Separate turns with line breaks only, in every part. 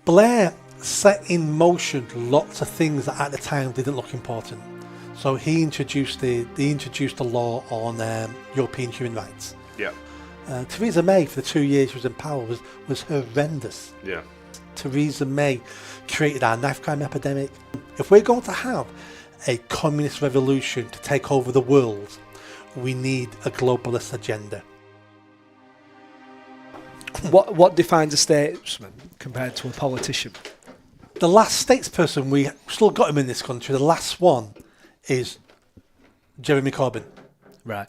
Blair set in motion lots of things that at the time didn't look important. So he introduced the law on European human rights.
Yeah.
Theresa May, for the 2 years she was in power, was horrendous.
Yeah.
Theresa May created our knife crime epidemic. If we're going to have a communist revolution to take over the world, we need a globalist agenda.
What defines a statesman compared to a politician?
The last statesperson, we still got him in this country, the last one is Jeremy Corbyn.
Right.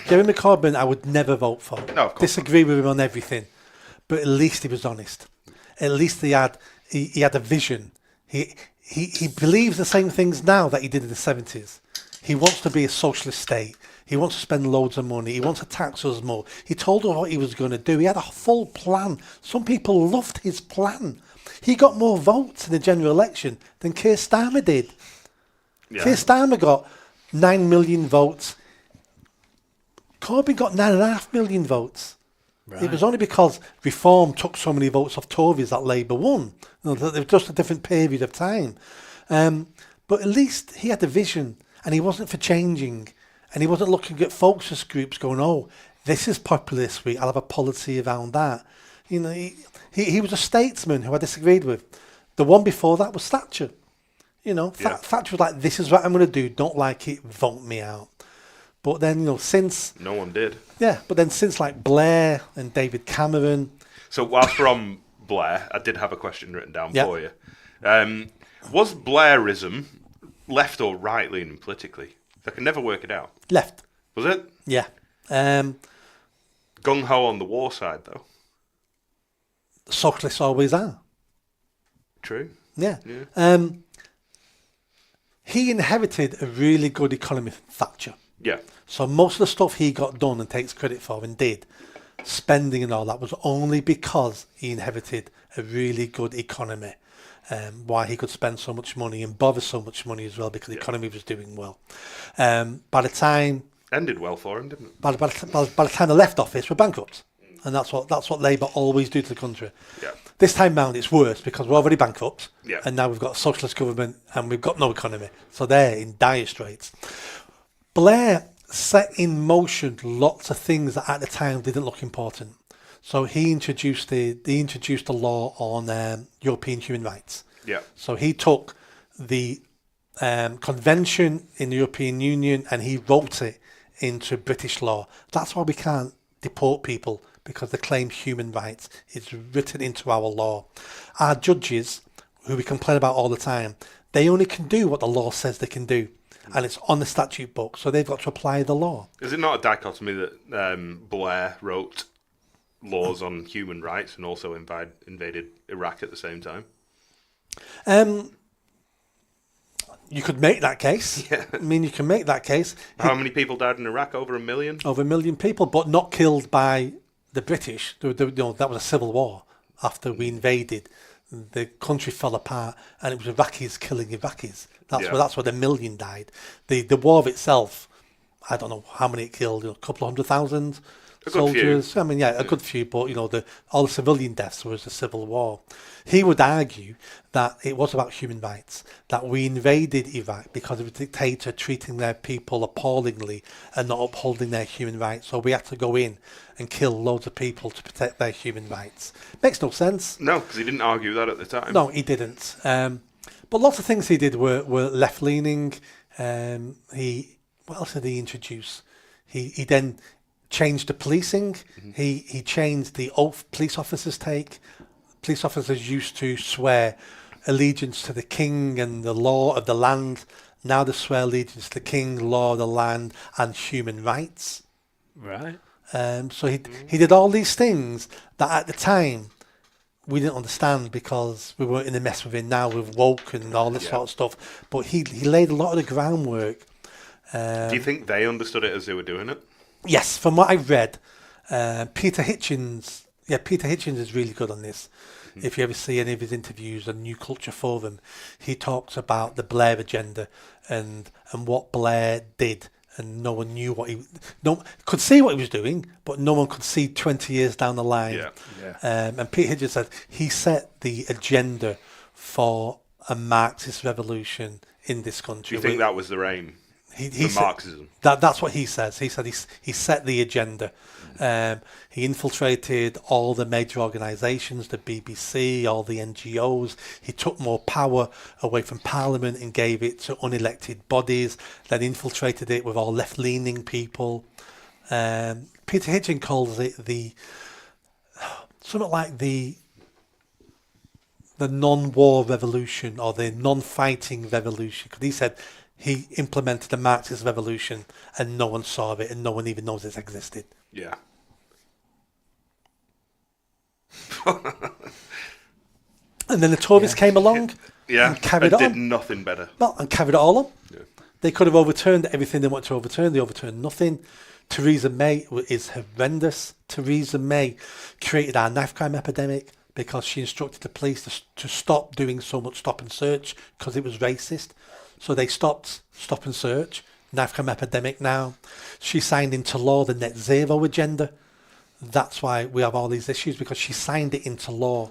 Jeremy Corbyn I would never vote for.
No, of course
Disagree with him on everything. But at least he was honest. At least he had a vision. He believes the same things now that he did in the 70s. He wants to be a socialist state. He wants to spend loads of money. He wants to tax us more. He told us what he was going to do. He had a full plan. Some people loved his plan. He got more votes in the general election than Keir Starmer did.
Yeah.
Keir Starmer got 9 million votes. Corbyn got 9.5 million votes.
Right.
It was only because Reform took so many votes off Tories that Labour won. It was just a different period of time. But at least he had a vision, and he wasn't for changing. And he wasn't looking at focus groups going, oh, this is popular this week, I'll have a policy around that. You know, he was a statesman who I disagreed with. The one before that was Thatcher. You know,
Yeah.
Thatcher was like, this is what I'm going to do, don't like it, vote me out. But then, you know, since...
No one did.
Yeah, but then since like Blair and David Cameron...
So whilst we're on Blair, I did have a question written down
Yeah.
for you. Was Blairism left or right leaning politically? I can never work it out.
Left.
Was it?
Yeah.
Gung-ho on the war side, though.
Socialists always are.
True.
Yeah.
Yeah.
He inherited a really good economy from Thatcher.
Yeah.
So most of the stuff he got done and takes credit for and did, spending and all that, was only because he inherited a really good economy. Why he could spend so much money and bother so much money as well, because the economy was doing well. By the time
Ended well for him, didn't it?
by the time they left office, we're bankrupt, and that's what Labour always do to the country.
Yeah.
This time round, it's worse because we're already bankrupt,
Yeah.
and now we've got a socialist government and we've got no economy, so they're in dire straits. Blair set in motion lots of things that at the time didn't look important. So he introduced the law on European human rights.
Yeah.
So he took the convention in the European Union and he wrote it into British law. That's why we can't deport people, because they claim human rights. It's written into our law. Our judges, who we complain about all the time, they only can do what the law says they can do. And it's on the statute book, so they've got to apply the law.
Is it not a dichotomy that Blair wrote laws on human rights and also invaded Iraq at the same time?
You could make that case.
Yeah.
I mean, you can make that case.
How many people died in Iraq? Over 1 million?
Over 1 million people, but not killed by the British. That was a civil war after we invaded. The country fell apart, and it was Iraqis killing Iraqis. That's where the 1 million died. The war itself, I don't know how many it killed. A couple of 100,000 soldiers. I mean, a good few, but all the civilian deaths was the civil war. He would argue that it was about human rights, that we invaded Iraq because of a dictator treating their people appallingly and not upholding their human rights. So we had to go in and kill loads of people to protect their human rights. Makes no sense.
No, because he didn't argue that at the time.
No, he didn't. But lots of things he did were left-leaning. What else did he introduce? He then changed the policing. Mm-hmm. He changed the oath police officers take. Police officers used to swear allegiance to the king and the law of the land. Now they swear allegiance to the king, law of the land, and human rights.
Right.
So he did all these things that at the time we didn't understand, because we weren't in the mess we're in now with woke and all this sort of stuff. But he laid a lot of the groundwork.
Do you think they understood it as they were doing it?
Yes, from what I've read, Peter Hitchens. Yeah, Peter Hitchens is really good on this. Mm-hmm. If you ever see any of his interviews on New Culture Forum, he talks about the Blair agenda and what Blair did and no one knew could see what he was doing, but no one could see 20 years down the line.
Yeah.
And Pete Hitchens said he set the agenda for a Marxist revolution in this
Do
country.
you think that was their aim?
he
For Marxism?
That's what he says. He said he set the agenda. He infiltrated all the major organisations, the BBC, all the NGOs. He took more power away from Parliament and gave it to unelected bodies, then infiltrated it with all left-leaning people. Peter Hitchens calls it something like the non-war revolution or the non-fighting revolution, because he said he implemented the Marxist revolution and no one saw it and no one even knows it existed.
Yeah.
And then the Tories came along
Yeah.
and carried
did
on.
nothing better.
Well, and carried it all on.
Yeah.
They could have overturned everything they wanted to overturn. They overturned nothing. Theresa May is horrendous. Theresa May created our knife crime epidemic because she instructed the police to stop doing so much stop and search because it was racist. So they stopped stop and search. Knife crime epidemic now. She signed into law the net zero agenda. That's why we have all these issues, because she signed it into law.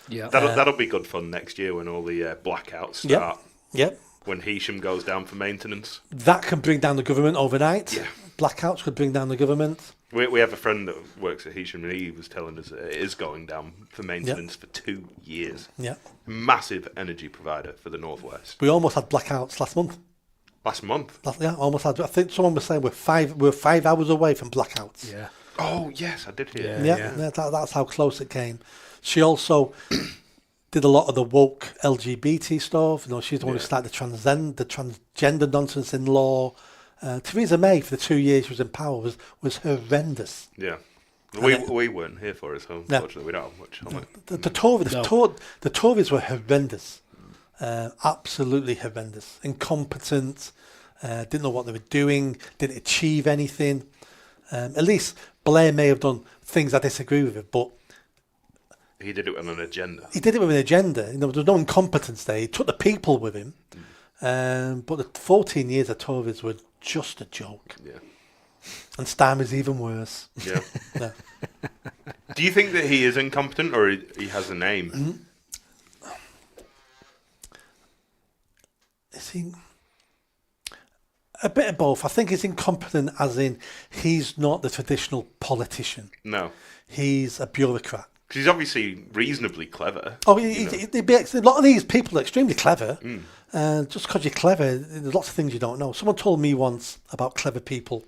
Yeah.
That'll be good fun next year when all the blackouts start.
Yep.
When Heysham goes down for maintenance.
That can bring down the government overnight.
Yeah.
Blackouts could bring down the government.
We have a friend that works at Heysham, and he was telling us that it is going down for maintenance for 2 years.
Yeah.
Massive energy provider for the Northwest.
We almost had blackouts last month.
Last month.
Almost had. I think someone was saying we're 5 hours away from blackouts.
Yeah.
Oh, yes, I did hear.
Yeah.
That's how close it came. She also did a lot of the woke LGBT stuff. You know, she's the one who started the transgender nonsense in law. Theresa May, for the 2 years she was in power, was horrendous.
Yeah. We weren't here for it, so unfortunately we don't have much on it.
The Tories were horrendous. Absolutely horrendous. Incompetent. Didn't know what they were doing. Didn't achieve anything. At least Blair may have done things I disagree with it, but
He did it on an agenda.
he did it with an agenda. You know, there was no incompetence there. He took the people with him. But the 14 years of Tories were just a joke.
Yeah.
And Starmer's even worse.
Yeah.
Yeah.
Do you think that he is incompetent, or he has a name?
Is he... A bit of both. I think he's incompetent as in he's not the traditional politician.
No.
He's a bureaucrat.
'Cause he's obviously reasonably clever.
Oh, a lot of these people are extremely clever. Just because you're clever, there's lots of things you don't know. Someone told me once about clever people.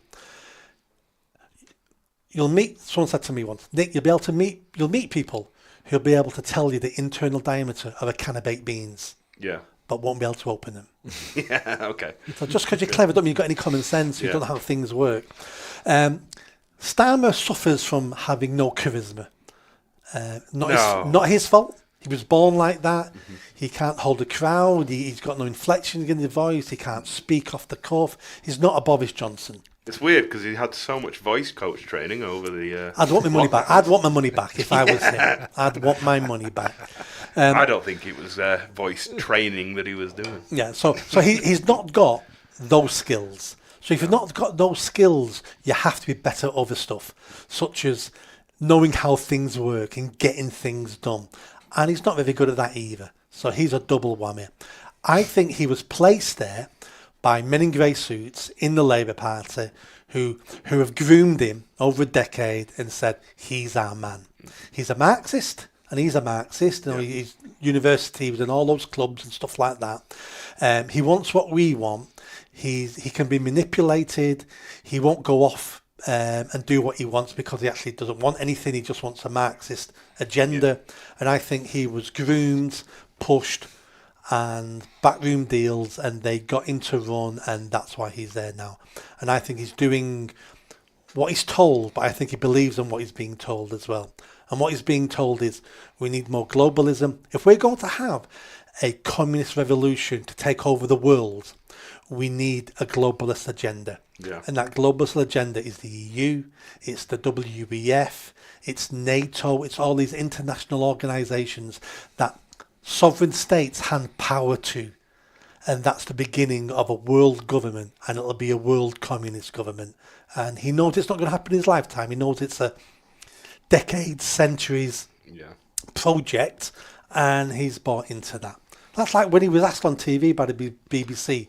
Someone said to me once, Nick, you'll meet people who'll be able to tell you the internal diameter of a can of baked beans,
Yeah.
but won't be able to open them.
Yeah, okay.
So just because you're clever doesn't mean you've got any common sense. You
Yeah.
don't know how things work. Starmer suffers from having no charisma. Not his fault. He was born like that. He can't hold a crowd. He's got no inflection in his voice. He can't speak off the cuff. He's not a Boris Johnson.
It's weird because he had so much voice coach training over the...
I'd want my money back. I'd want my money back if I was him. I'd want my money back.
I don't think it was voice training that he was doing.
Yeah, so he's not got those skills. So if you've not got those skills, you have to be better at other stuff, such as knowing how things work and getting things done. And he's not very good at that either. So he's a double whammy. I think he was placed there by men in grey suits in the Labour Party who have groomed him over a decade and said, he's our man. He's a Marxist, and he's a Marxist. You know, he's universities and all those clubs and stuff like that. He wants what we want. He can be manipulated. He won't go off and do what he wants because he actually doesn't want anything. He just wants a Marxist agenda. Yeah. And I think he was groomed, pushed, and backroom deals, and they got him to run, and that's why he's there now. And I think he's doing what he's told, but I think he believes in what he's being told as well. And what he's being told is we need more globalism. If we're going to have a communist revolution to take over the world, we need a globalist agenda.
Yeah. And
that globalist agenda is the EU, it's the WEF, it's NATO, it's all these international organisations that sovereign states hand power to. and that's the beginning of a world government, and it'll be a world communist government. And he knows it's not going to happen in his lifetime. He knows it's a decades, centuries
Yeah.
project, and he's bought into that. That's like when he was asked on TV by the BBC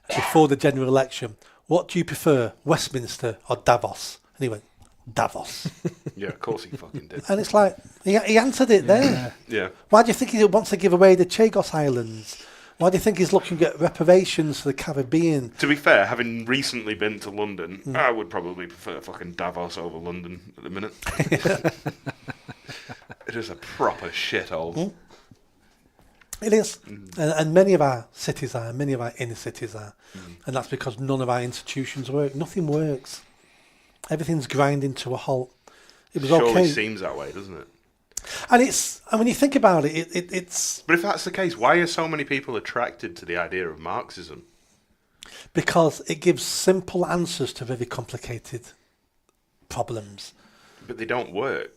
before the general election, what do you prefer, Westminster or Davos? And he went, Davos.
Yeah, of course he fucking did.
And it's like, he answered it there.
Yeah.
Why do you think he wants to give away the Chagos Islands? Why do you think he's looking at reparations for the Caribbean?
To be fair, having recently been to London, I would probably prefer fucking Davos over London at the minute. It is a proper shithole.
It is. And many of our cities are, many of our inner cities are. And that's because none of our institutions work. Nothing works. Everything's grinding to a halt. It was
Surely
okay.
seems that way, doesn't it?
And when you think about it, it's
But if that's the case, why are so many people attracted to the idea of Marxism?
because it gives simple answers to very complicated problems.
But they don't work.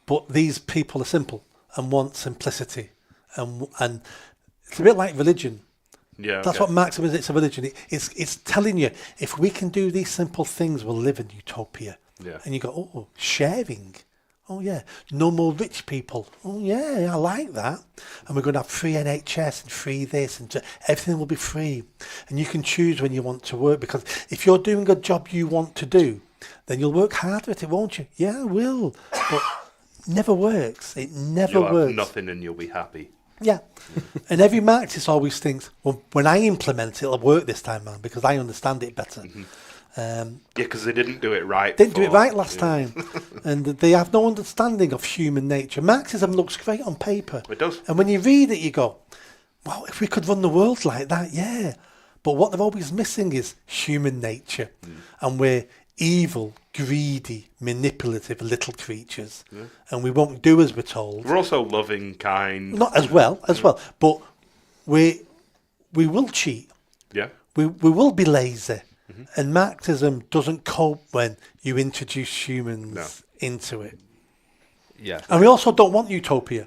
But these people are simple and want simplicity. And it's a bit like religion.
Yeah,
That's
okay.
what Marxism is. It's a religion. It's telling you, if we can do these simple things, we'll live in utopia.
Yeah.
And you go, oh, sharing. Oh, yeah. No more rich people. Oh, yeah, I like that. And we're going to have free NHS and free this, and everything will be free. And you can choose when you want to work, because if you're doing a job you want to do, then you'll work harder at it, won't you? Yeah, I will. But never works. It never
You'll
works.
have nothing and you'll be happy.
Yeah. And every Marxist always thinks, well, when I implement it, it'll work this time, man, because I understand it better.
Yeah, because they didn't do it right.
Didn't do it
before.
right last time. And they have no understanding of human nature. Marxism looks great on paper.
It does.
And when you read it, you go, wow, if we could run the world like that, yeah. But what they're always missing is human nature. And we're evil, greedy, manipulative little creatures. And we won't do as we're told.
We're also loving, kind.
Not as well, but we will cheat.
Yeah.
We will be lazy. And Marxism doesn't cope when you introduce humans into it.
Yeah.
And we also don't want utopia.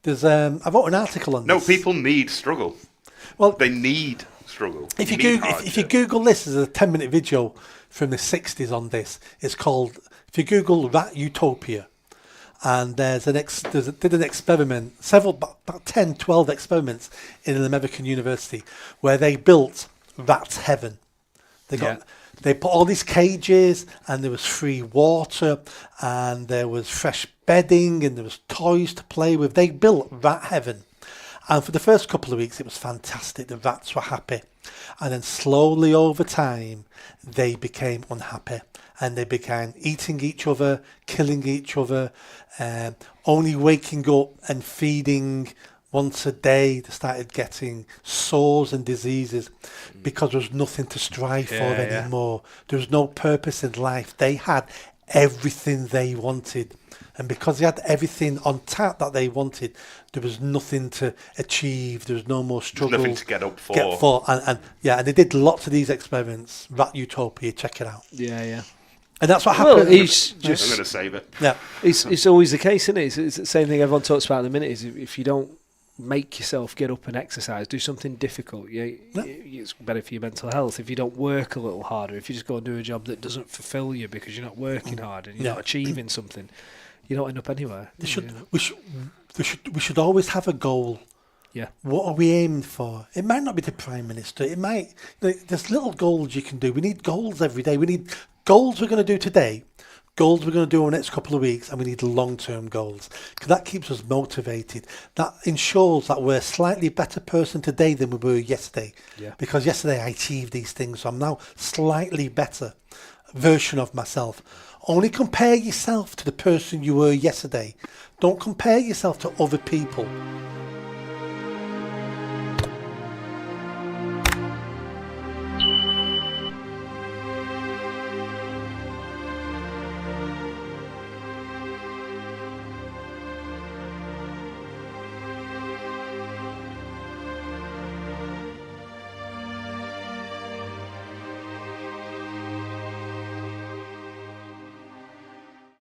There's I wrote an article on
No,
this.
people need struggle.
Well,
They need struggle.
if you
Need
Google, if you
hardship.
Google this, there's a 10-minute video from the 60s on this. It's called, if you Google that utopia, and did an experiment, about 10, 12 experiments in an American university where they built Rat's Heaven. They put all these cages, and there was free water, and there was fresh bedding, and there was toys to play with. They built Rat Heaven. And for the first couple of weeks, it was fantastic. The rats were happy. And then slowly over time, they became unhappy. And they began eating each other, killing each other, only waking up and feeding once a day. They started getting sores and diseases because there was nothing to strive for anymore. There was no purpose in life. They had everything they wanted. And because they had everything on tap that they wanted, there was nothing to achieve. There was no more struggle.
nothing to get up for.
And they did lots of these experiments. Rat Utopia, check it out.
Yeah.
And that's what
Well,
happened.
he's
I'm
just.
going to save it.
Yeah.
It's always the case, isn't it? It's the same thing everyone talks about in a minute. Is if you don't make yourself get up and exercise, do something difficult. It's better for your mental health. If you don't work a little harder, if you just go and do a job that doesn't fulfil you because you're not working hard and you're not achieving something, you don't end up anywhere.
We should always have a goal.
Yeah.
What are we aiming for? It might not be the Prime Minister. It might. There's little goals you can do. We need goals every day. We need goals we're going to do today, goals we're going to do over the next couple of weeks, and we need long-term goals, because that keeps us motivated. That ensures that we're a slightly better person today than we were yesterday.
Yeah.
Because yesterday I achieved these things, so I'm now slightly better version of myself. Only compare yourself to the person you were yesterday. Don't compare yourself to other people.